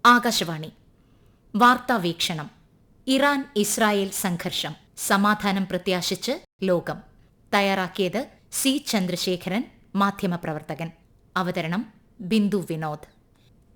Akashvani വാർത്താവീക്ഷണം. Iran Israel സംഘർഷം, സമാധാനം പ്രത്യാശിച്ച് ലോകം. തയ്യാറാക്കിയത് സി ചന്ദ്രശേഖരൻ, മാധ്യമപ്രവർത്തകൻ. അവതരണം ബിന്ദു വിനോദ്.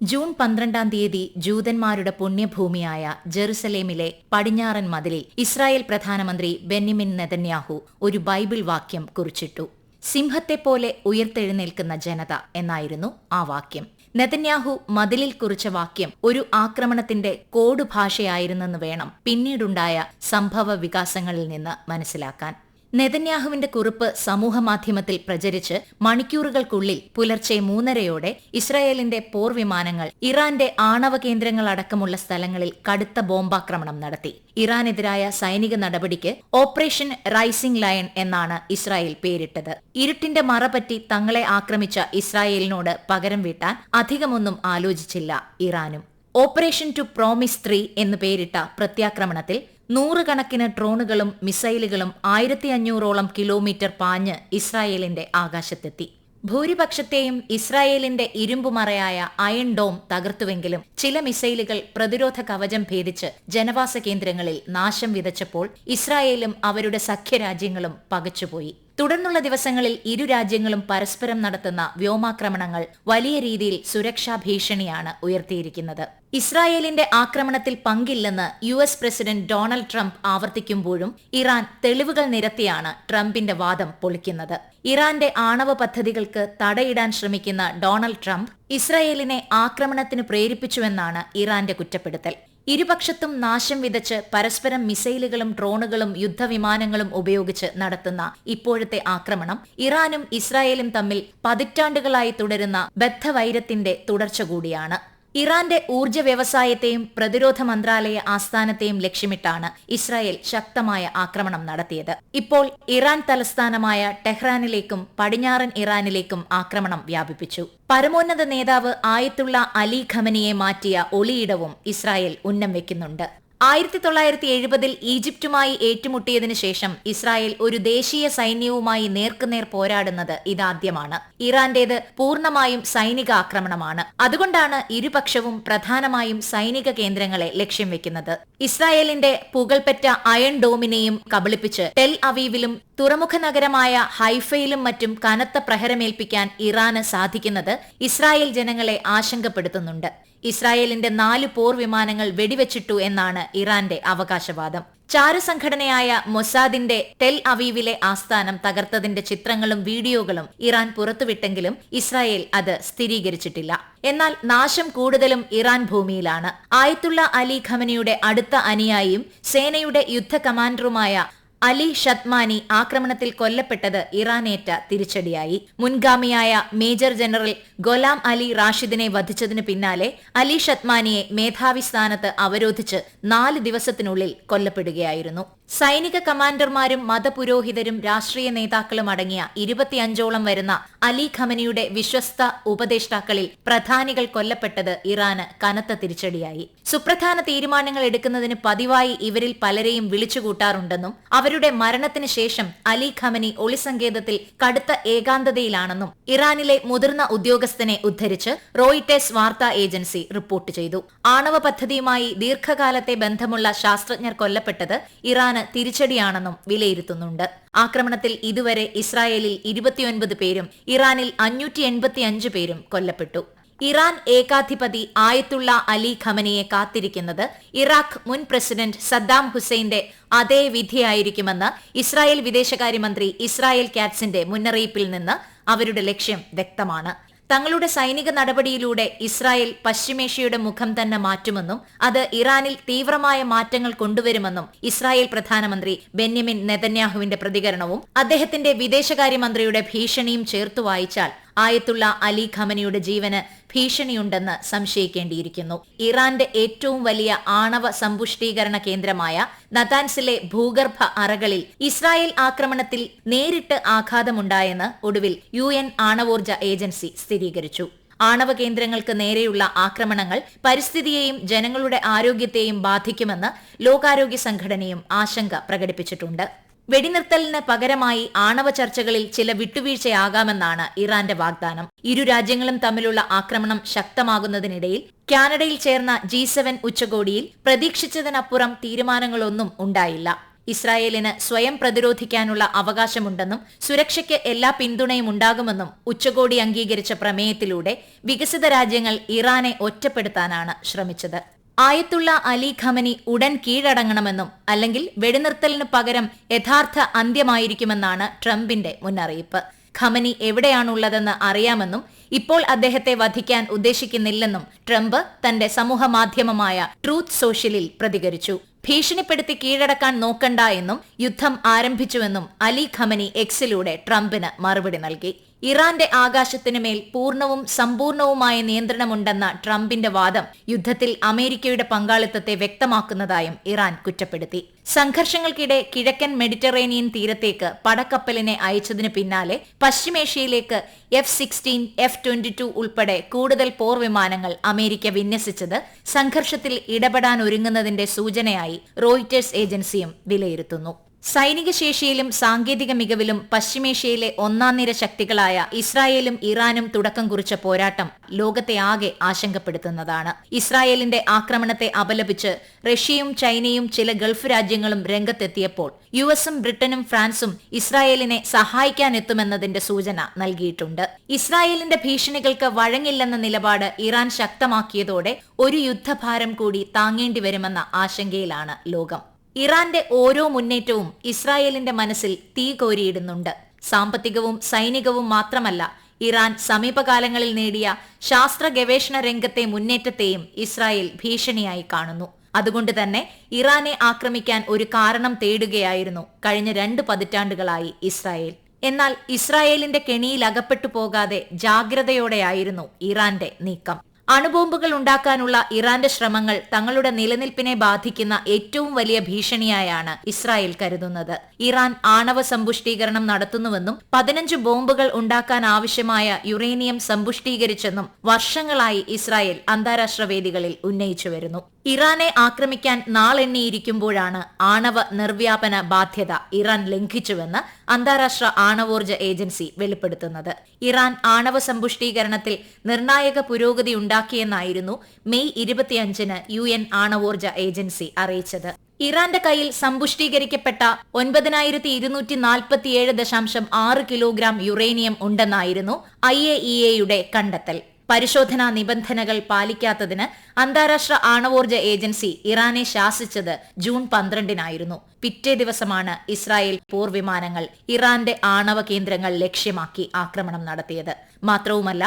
ജൂൺ 12 ജൂതന്മാരുടെ പുണ്യഭൂമിയായ ജെറുസലേമിലെ പടിഞ്ഞാറൻ മതിലിൽ ഇസ്രായേൽ പ്രധാനമന്ത്രി ബെന്യമിൻ നെതന്യാഹു ഒരു ബൈബിൾ വാക്യം കുറിച്ചിട്ടു. സിംഹത്തെപ്പോലെ ഉയർത്തെഴുന്നേൽക്കുന്ന ജനത എന്നായിരുന്നു ആ വാക്യം. നെതന്യാഹു മതിലിൽ കുറിച്ച വാക്യം ഒരു ആക്രമണത്തിന്റെ കോഡ് ഭാഷയായിരുന്നെന്ന് വേണം പിന്നീടുണ്ടായ സംഭവ വികാസങ്ങളിൽ നിന്ന് മനസ്സിലാക്കാൻ. നെതന്യാഹുവിന്റെ കുറിപ്പ് സമൂഹമാധ്യമത്തിൽ പ്രചരിച്ച് മണിക്കൂറുകൾക്കുള്ളിൽ പുലർച്ചെ 3:30 ഇസ്രായേലിന്റെ പോർവിമാനങ്ങൾ ഇറാന്റെ ആണവ കേന്ദ്രങ്ങളടക്കമുള്ള സ്ഥലങ്ങളിൽ കടുത്ത ബോംബാക്രമണം നടത്തി. ഇറാനെതിരായ സൈനിക നടപടിക്ക് ഓപ്പറേഷൻ റൈസിംഗ് ലയൺ എന്നാണ് ഇസ്രായേൽ പേരിട്ടത്. ഇരുട്ടിന്റെ മറപറ്റി തങ്ങളെ ആക്രമിച്ച ഇസ്രായേലിനോട് പകരം വീട്ടാൻ അധികമൊന്നും ആലോചിച്ചില്ല ഇറാനും. ഓപ്പറേഷൻ ടു പ്രോമിസ് 3 എന്നു പേരിട്ട പ്രത്യാക്രമണത്തിൽ 100 കണക്കിന് ഡ്രോണുകളും മിസൈലുകളും 1500ഓളം കിലോമീറ്റർ പാഞ്ഞ് ഇസ്രായേലിന്റെ ആകാശത്തെത്തി. ഭൂരിപക്ഷത്തെയും ഇസ്രായേലിന്റെ ഇരുമ്പുമറയായ അയൺ ഡോം തകർത്തുവെങ്കിലും ചില മിസൈലുകൾ പ്രതിരോധ കവചം ഭേദിച്ച് ജനവാസ കേന്ദ്രങ്ങളിൽ നാശം വിതച്ചപ്പോൾ ഇസ്രായേലും അവരുടെ സഖ്യരാജ്യങ്ങളും പകച്ചുപോയി. തുടർന്നുള്ള ദിവസങ്ങളിൽ ഇരു രാജ്യങ്ങളും പരസ്പരം നടത്തുന്ന വ്യോമാക്രമണങ്ങൾ വലിയ രീതിയിൽ സുരക്ഷാ ഭീഷണിയാണ് ഉയർത്തിയിരിക്കുന്നത്. ഇസ്രായേലിന്റെ ആക്രമണത്തിൽ പങ്കില്ലെന്ന് US പ്രസിഡന്റ് ഡൊണാൾഡ് ട്രംപ് ആവർത്തിക്കുമ്പോഴും ഇറാൻ തെളിവുകൾ നിരത്തിയാണ് ട്രംപിന്റെ വാദം പൊളിക്കുന്നത്. ഇറാന്റെ ആണവ പദ്ധതികൾക്ക് തടയിടാൻ ശ്രമിക്കുന്ന ഡൊണാൾഡ് ട്രംപ് ഇസ്രായേലിനെ ആക്രമണത്തിന് പ്രേരിപ്പിച്ചുവെന്നാണ് ഇറാന്റെ കുറ്റപ്പെടുത്തൽ. ഇരുപക്ഷത്തും നാശം വിതച്ച് പരസ്പരം മിസൈലുകളും ഡ്രോണുകളും യുദ്ധവിമാനങ്ങളും ഉപയോഗിച്ച് നടത്തുന്ന ഇപ്പോഴത്തെ ആക്രമണം ഇറാനും ഇസ്രായേലും തമ്മിൽ പതിറ്റാണ്ടുകളായി തുടരുന്ന ബദ്ധവൈരത്തിന്റെ തുടർച്ച കൂടിയാണ്. ഇറാന്റെ ഊർജ്ജ വ്യവസായത്തെയും പ്രതിരോധ മന്ത്രാലയ ആസ്ഥാനത്തെയും ലക്ഷ്യമിട്ടാണ് ഇസ്രായേൽ ശക്തമായ ആക്രമണം നടത്തിയത്. ഇപ്പോൾ ഇറാൻ തലസ്ഥാനമായ ടെഹ്റാനിലേക്കും പടിഞ്ഞാറൻ ഇറാനിലേക്കും ആക്രമണം വ്യാപിപ്പിച്ചു. പരമോന്നത നേതാവ് ആയത്തുള്ള അലി ഖമനിയെ മാറ്റിയ ഒളിയിടവും ഇസ്രായേൽ ഉന്നം വെക്കുന്നുണ്ട്. 1970 ഈജിപ്തുമായി ഏറ്റുമുട്ടിയതിനു ശേഷം ഇസ്രായേൽ ഒരു ദേശീയ സൈന്യവുമായി നേർക്കുനേർ പോരാടുന്നത് ഇതാദ്യമാണ്. ഇറാന്റേത് പൂർണ്ണമായും സൈനിക ആക്രമണമാണ്. അതുകൊണ്ടാണ് ഇരുപക്ഷവും പ്രധാനമായും സൈനിക കേന്ദ്രങ്ങളെ ലക്ഷ്യം വെക്കുന്നത്. ഇസ്രായേലിന്റെ പുകൾപെറ്റ അയൺ ഡോമിനെയും കബളിപ്പിച്ച് ടെൽ അവീവിലും തുറമുഖ നഗരമായ ഹൈഫയിലും മറ്റും കനത്ത പ്രഹരമേൽപ്പിക്കാൻ ഇറാന് സാധിക്കുന്നത് ഇസ്രായേൽ ജനങ്ങളെ ആശങ്കപ്പെടുത്തുന്നുണ്ട്. ഇസ്രായേലിന്റെ 4 പോർ വിമാനങ്ങൾ വെടിവെച്ചിട്ടു എന്നാണ് ഇറാന്റെ അവകാശവാദം. ചാരസംഘടനയായ മൊസാദിന്റെ ടെൽ അവീവിലെ ആസ്ഥാനം തകർത്തതിന്റെ ചിത്രങ്ങളും വീഡിയോകളും ഇറാൻ പുറത്തുവിട്ടെങ്കിലും ഇസ്രായേൽ അത് സ്ഥിരീകരിച്ചിട്ടില്ല. എന്നാൽ നാശം കൂടുതലും ഇറാൻ ഭൂമിയിലാണ്. ആയത്തുള്ള അലി ഖമനിയുടെ അടുത്ത അനുയായിയും സേനയുടെ യുദ്ധ കമാൻഡറുമായ അലി ഷത്മാനി ആക്രമണത്തിൽ കൊല്ലപ്പെട്ടത് ഇറാനേറ്റ തിരിച്ചടിയായി. മുൻഗാമിയായ മേജർ ജനറൽ ഗൊലാം അലി റാഷിദിനെ വധിച്ചതിനു പിന്നാലെ അലി ഷത്മാനിയെ മേധാവി സ്ഥാനത്ത് അവരോധിച്ച് 4 ദിവസത്തിനുള്ളിൽ കൊല്ലപ്പെടുകയായിരുന്നു. സൈനിക കമാൻഡർമാരും മതപുരോഹിതരും രാഷ്ട്രീയ നേതാക്കളും അടങ്ങിയ 25ഓളം വരുന്ന അലി ഖമനിയുടെ വിശ്വസ്ത ഉപദേഷ്ടാക്കളിൽ പ്രധാനികൾ കൊല്ലപ്പെട്ടത് ഇറാന് കനത്ത തിരിച്ചടിയായി. സുപ്രധാന തീരുമാനങ്ങൾ എടുക്കുന്നതിന് പതിവായി ഇവരിൽ പലരെയും വിളിച്ചുകൂട്ടാറുണ്ടെന്നും അവരുടെ മരണത്തിന് ശേഷം അലി ഖമനി ഒളിസങ്കേതത്തിൽ കടുത്ത ഏകാന്തതയിലാണെന്നും ഇറാനിലെ മുതിർന്ന ഉദ്യോഗസ്ഥനെ ഉദ്ധരിച്ച് റോയിട്ടേഴ്സ് വാർത്താ ഏജൻസി റിപ്പോർട്ട് ചെയ്തു. ആണവ പദ്ധതിയുമായി ദീർഘകാലത്തെ ബന്ധമുള്ള ശാസ്ത്രജ്ഞർ കൊല്ലപ്പെട്ടത് ഇറാന് തിരിച്ചടിയാണെന്നും വിലയിരുത്തുന്നുണ്ട്. ആക്രമണത്തിൽ ഇതുവരെ ഇസ്രായേലിൽ 29 പേരും ഇറാനിൽ 585 പേരും കൊല്ലപ്പെട്ടു. ഇറാൻ ഏകാധിപതി ആയത്തുള്ള അലി ഖമനിയെ കാത്തിരിക്കുന്നത് ഇറാഖ് മുൻ പ്രസിഡന്റ് സദ്ദാം ഹുസൈന്റെ അതേ വിധിയായിരിക്കുമെന്ന് ഇസ്രായേൽ വിദേശകാര്യമന്ത്രി ഇസ്രായേൽ കാറ്റ്സിന്റെ മുന്നറിയിപ്പിൽ നിന്ന് അവരുടെ ലക്ഷ്യം വ്യക്തമാണ്. തങ്ങളുടെ സൈനിക നടപടിയിലൂടെ ഇസ്രായേൽ പശ്ചിമേഷ്യയുടെ മുഖം തന്നെ മാറ്റുമെന്നും അത് ഇറാനിൽ തീവ്രമായ മാറ്റങ്ങൾ കൊണ്ടുവരുമെന്നും ഇസ്രായേൽ പ്രധാനമന്ത്രി ബെന്യമിൻ നെതന്യാഹുവിന്റെ പ്രതികരണവും അദ്ദേഹത്തിന്റെ വിദേശകാര്യമന്ത്രിയുടെ ഭീഷണിയും ചേർത്തു വായിച്ചാൽ ആയത്തുള്ള അലി ഖമനിയുടെ ജീവന് ഭീഷണിയുണ്ടെന്ന് സംശയിക്കേണ്ടിയിരിക്കുന്നു. ഇറാന്റെ ഏറ്റവും വലിയ ആണവ സമ്പുഷ്ടീകരണ കേന്ദ്രമായ നതാൻസിലെ ഭൂഗർഭ അറകളിൽ ഇസ്രായേൽ ആക്രമണത്തിൽ നേരിട്ട് ആഘാതമുണ്ടായെന്ന് ഒടുവിൽ UN ആണവോർജ ഏജൻസി സ്ഥിരീകരിച്ചു. ആണവ കേന്ദ്രങ്ങൾക്ക് നേരെയുള്ള ആക്രമണങ്ങൾ പരിസ്ഥിതിയെയും ജനങ്ങളുടെ ആരോഗ്യത്തെയും ബാധിക്കുമെന്ന് ലോകാരോഗ്യ സംഘടനയും ആശങ്ക പ്രകടിപ്പിച്ചിട്ടുണ്ട്. വെടിനിർത്തലിന് പകരമായി ആണവ ചർച്ചകളിൽ ചില വിട്ടുവീഴ്ചയാകാമെന്നാണ് ഇറാന്റെ വാഗ്ദാനം. ഇരു രാജ്യങ്ങളും തമ്മിലുള്ള ആക്രമണം ശക്തമാകുന്നതിനിടയിൽ കാനഡയിൽ ചേർന്ന G7 ഉച്ചകോടിയിൽ പ്രതീക്ഷിച്ചതിനപ്പുറം തീരുമാനങ്ങളൊന്നും ഉണ്ടായില്ല. ഇസ്രായേലിന് സ്വയം പ്രതിരോധിക്കാനുള്ള അവകാശമുണ്ടെന്നും സുരക്ഷയ്ക്ക് എല്ലാ പിന്തുണയും ഉണ്ടാകുമെന്നും ഉച്ചകോടി അംഗീകരിച്ച പ്രമേയത്തിലൂടെ വികസിത രാജ്യങ്ങൾ ഇറാനെ ഒറ്റപ്പെടുത്താനാണ് ശ്രമിച്ചത്. ആയത്തുള്ള അലി ഖമനി ഉടൻ കീഴടങ്ങണമെന്നും അല്ലെങ്കിൽ വെടിനിർത്തലിന് പകരം യഥാർത്ഥ അന്ത്യമായിരിക്കുമെന്നാണ് ട്രംപിന്റെ മുന്നറിയിപ്പ്. ഖമനി എവിടെയാണുള്ളതെന്ന് അറിയാമെന്നും ഇപ്പോൾ അദ്ദേഹത്തെ വധിക്കാൻ ഉദ്ദേശിക്കുന്നില്ലെന്നും ട്രംപ് തന്റെ സമൂഹ മാധ്യമമായ ട്രൂത്ത് സോഷ്യലിൽ പ്രതികരിച്ചു. ഭീഷണിപ്പെടുത്തി കീഴടക്കാൻ നോക്കണ്ട എന്നും യുദ്ധം ആരംഭിച്ചുവെന്നും അലി ഖമനി എക്സിലൂടെ ട്രംപിന് മറുപടി നൽകി. ഇറാന്റെ ആകാശത്തിനു മേൽ പൂർണ്ണവും സമ്പൂർണവുമായ നിയന്ത്രണമുണ്ടെന്ന ട്രംപിന്റെ വാദം യുദ്ധത്തിൽ അമേരിക്കയുടെ പങ്കാളിത്തത്തെ വ്യക്തമാക്കുന്നതായും ഇറാൻ കുറ്റപ്പെടുത്തി. സംഘർഷങ്ങൾക്കിടെ കിഴക്കൻ മെഡിറ്ററേനിയൻ തീരത്തേക്ക് പടക്കപ്പലിനെ അയച്ചതിനു പിന്നാലെ പശ്ചിമേഷ്യയിലേക്ക് F-16, F-22 ഉൾപ്പെടെ കൂടുതൽ പോർവിമാനങ്ങൾ അമേരിക്ക വിന്യസിച്ചത് സംഘർഷത്തിൽ ഇടപെടാനൊരുങ്ങുന്നതിന്റെ സൂചനയായി റോയിറ്റേഴ്സ് ഏജൻസിയും വിലയിരുത്തുന്നു. സൈനിക ശേഷിയിലും സാങ്കേതിക മികവിലും പശ്ചിമേഷ്യയിലെ ഒന്നാംനിര ശക്തികളായ ഇസ്രായേലും ഇറാനും തുടക്കം കുറിച്ച പോരാട്ടം ലോകത്തെ ആകെ ആശങ്കപ്പെടുത്തുന്നതാണ്. ഇസ്രായേലിന്റെ ആക്രമണത്തെ അപലപിച്ച് റഷ്യയും ചൈനയും ചില ഗൾഫ് രാജ്യങ്ങളും രംഗത്തെത്തിയപ്പോൾ US-ഉം ബ്രിട്ടനും ഫ്രാൻസും ഇസ്രായേലിനെ സഹായിക്കാനെത്തുമെന്നതിന്റെ സൂചന നൽകിയിട്ടുണ്ട്. ഇസ്രായേലിന്റെ ഭീഷണികൾക്ക് വഴങ്ങില്ലെന്ന നിലപാട് ഇറാൻ ശക്തമാക്കിയതോടെ ഒരു യുദ്ധഭാരം കൂടി താങ്ങേണ്ടി വരുമെന്ന ആശങ്കയിലാണ് ലോകം. ഇറാന്റെ ഓരോ മുന്നേറ്റവും ഇസ്രായേലിന്റെ മനസ്സിൽ തീ കോരിയിടുന്നുണ്ട്. സാമ്പത്തികവും സൈനികവും മാത്രമല്ല, ഇറാൻ സമീപകാലങ്ങളിൽ നേടിയ ശാസ്ത്ര ഗവേഷണ രംഗത്തെ മുന്നേറ്റത്തെയും ഇസ്രായേൽ ഭീഷണിയായി കാണുന്നു. അതുകൊണ്ട് തന്നെ ഇറാനെ ആക്രമിക്കാൻ ഒരു കാരണം തേടുകയായിരുന്നു കഴിഞ്ഞ 2 പതിറ്റാണ്ടുകളായി ഇസ്രായേൽ. എന്നാൽ ഇസ്രായേലിന്റെ കെണിയിൽ അകപ്പെട്ടു പോകാതെ ജാഗ്രതയോടെയായിരുന്നു ഇറാന്റെ നീക്കം. അണുബോംബുകൾ ഉണ്ടാക്കാനുള്ള ഇറാന്റെ ശ്രമങ്ങൾ തങ്ങളുടെ നിലനിൽപ്പിനെ ബാധിക്കുന്ന ഏറ്റവും വലിയ ഭീഷണിയായാണ് ഇസ്രായേൽ കരുതുന്നത്. ഇറാൻ ആണവ സമ്പുഷ്ടീകരണം നടത്തുന്നുവെന്നും 15 ബോംബുകൾ ഉണ്ടാക്കാൻ ആവശ്യമായ യുറേനിയം സമ്പുഷ്ടീകരിച്ചെന്നും വർഷങ്ങളായി ഇസ്രായേൽ അന്താരാഷ്ട്ര വേദികളിൽ ഉന്നയിച്ചു വരുന്നു. ഇറാനെ ആക്രമിക്കാൻ നാളെണ്ണിയിരിക്കുമ്പോഴാണ് ആണവ നിർവ്യാപന ബാധ്യത ഇറാൻ ലംഘിച്ചുവെന്ന് അന്താരാഷ്ട്ര ആണവോർജ ഏജൻസി വെളിപ്പെടുത്തുന്നത്. ഇറാൻ ആണവ സമ്പുഷ്ടീകരണത്തിൽ നിർണായക പുരോഗതി ഉണ്ടാക്കിയെന്നായിരുന്നു മെയ് 25-ന് UN ആണവോർജ ഏജൻസി അറിയിച്ചത്. ഇറാന്റെ കയ്യിൽ സമ്പുഷ്ടീകരിക്കപ്പെട്ട 9247.6 കിലോഗ്രാം യുറേനിയം ഉണ്ടെന്നായിരുന്നു IAEA-യുടെ കണ്ടെത്തൽ. പരിശോധനാ നിബന്ധനകൾ പാലിക്കാത്തതിന് അന്താരാഷ്ട്ര ആണവോർജ ഏജൻസി ഇറാനെ ശാസിച്ചത് ജൂൺ 12-നായിരുന്നു. പിറ്റേ ദിവസമാണ് ഇസ്രായേൽ പോർവിമാനങ്ങൾ ഇറാന്റെ ആണവ കേന്ദ്രങ്ങൾ ലക്ഷ്യമാക്കി ആക്രമണം നടത്തിയത്. മാത്രവുമല്ല,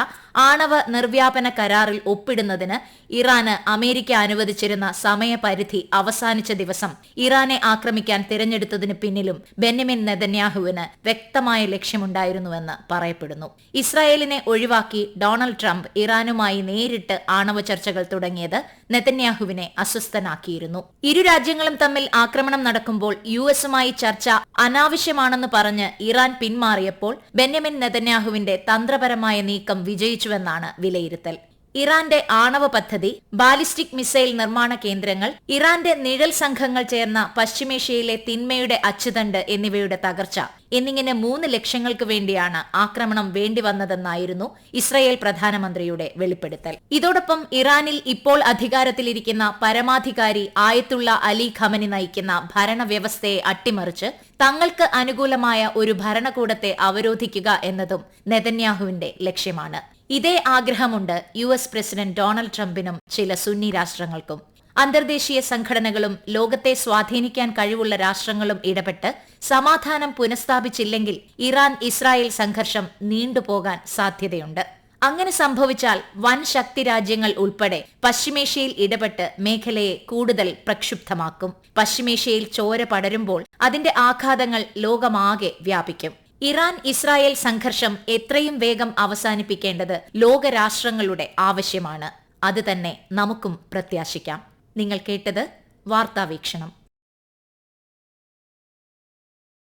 ആണവ നിർവ്യാപന കരാറിൽ ഒപ്പിടുന്നതിന് ഇറാന് അമേരിക്ക അനുവദിച്ചിരുന്ന സമയപരിധി അവസാനിച്ച ദിവസം ഇറാനെ ആക്രമിക്കാൻ തിരഞ്ഞെടുത്തതിന് പിന്നിലും ബെന്യമിൻ നെതന്യാഹുവിന് വ്യക്തമായ ലക്ഷ്യമുണ്ടായിരുന്നുവെന്ന് പറയപ്പെടുന്നു. ഇസ്രായേലിനെ ഒഴിവാക്കി ഡൊണാൾഡ് ട്രംപ് ഇറാനുമായി നേരിട്ട് ആണവ ചർച്ചകൾ തുടങ്ങിയത് നെതന്യാഹുവിനെ അസ്വസ്ഥനാക്കിയിരുന്നു. ഇരു രാജ്യങ്ങളും തമ്മിൽ ആക്രമണം നടക്കുമ്പോൾ US-ഉമായി ചർച്ച അനാവശ്യമാണെന്ന് പറഞ്ഞ് ഇറാൻ പിന്മാറിയപ്പോൾ ബെന്യമിൻ നെതന്യാഹുവിന്റെ തന്ത്രപരമായ നീക്കം വിജയിച്ചുവെന്നാണ് വിലയിരുത്തൽ. ഇറാന്റെ ആണവ പദ്ധതി, ബാലിസ്റ്റിക് മിസൈൽ നിർമ്മാണ കേന്ദ്രങ്ങൾ, ഇറാന്റെ നിഴൽ സംഘങ്ങൾ ചേർന്ന പശ്ചിമേഷ്യയിലെ തിന്മയുടെ അച്ചുതണ്ട് എന്നിവയുടെ തകർച്ച എന്നിങ്ങനെ 3 ലക്ഷ്യങ്ങൾക്ക് വേണ്ടിയാണ് ആക്രമണം വേണ്ടിവന്നതെന്നായിരുന്നു ഇസ്രായേൽ പ്രധാനമന്ത്രിയുടെ വെളിപ്പെടുത്തൽ. ഇതോടൊപ്പം ഇറാനിൽ ഇപ്പോൾ അധികാരത്തിലിരിക്കുന്ന പരമാധികാരി ആയത്തുള്ള അലി ഖമനി നയിക്കുന്ന ഭരണവ്യവസ്ഥയെ അട്ടിമറിച്ച് തങ്ങൾക്ക് അനുകൂലമായ ഒരു ഭരണകൂടത്തെ അവരോധിക്കുക എന്നതും നെതന്യാഹുവിന്റെ ലക്ഷ്യമാണ്. ഇതേ ആഗ്രഹമുണ്ട് US പ്രസിഡന്റ് ഡൊണാൾഡ് ട്രംപിനും ചില സുന്നി രാഷ്ട്രങ്ങൾക്കും. അന്തർദേശീയ സംഘടനകളും ലോകത്തെ സ്വാധീനിക്കാൻ കഴിവുള്ള രാഷ്ട്രങ്ങളും ഇടപെട്ട് സമാധാനം പുനഃസ്ഥാപിച്ചില്ലെങ്കിൽ ഇറാൻ ഇസ്രായേൽ സംഘർഷം നീണ്ടുപോകാൻ സാധ്യതയുണ്ട്. അങ്ങനെ സംഭവിച്ചാൽ വൻ ശക്തി രാജ്യങ്ങൾ ഉൾപ്പെടെ പശ്ചിമേഷ്യയിൽ ഇടപെട്ട് മേഖലയെ കൂടുതൽ പ്രക്ഷുബ്ധമാക്കും. പശ്ചിമേഷ്യയിൽ ചോര പടരുമ്പോൾ അതിന്റെ ആഘാതങ്ങൾ ലോകമാകെ വ്യാപിക്കും. ഇറാൻ ഇസ്രായേൽ സംഘർഷം എത്രയും വേഗം അവസാനിപ്പിക്കേണ്ടത് ലോകരാഷ്ട്രങ്ങളുടെ ആവശ്യമാണ്. അത് തന്നെ നമുക്കും പ്രത്യാശിക്കാം. നിങ്ങൾ കേട്ടത് വാർത്താവീക്ഷണം.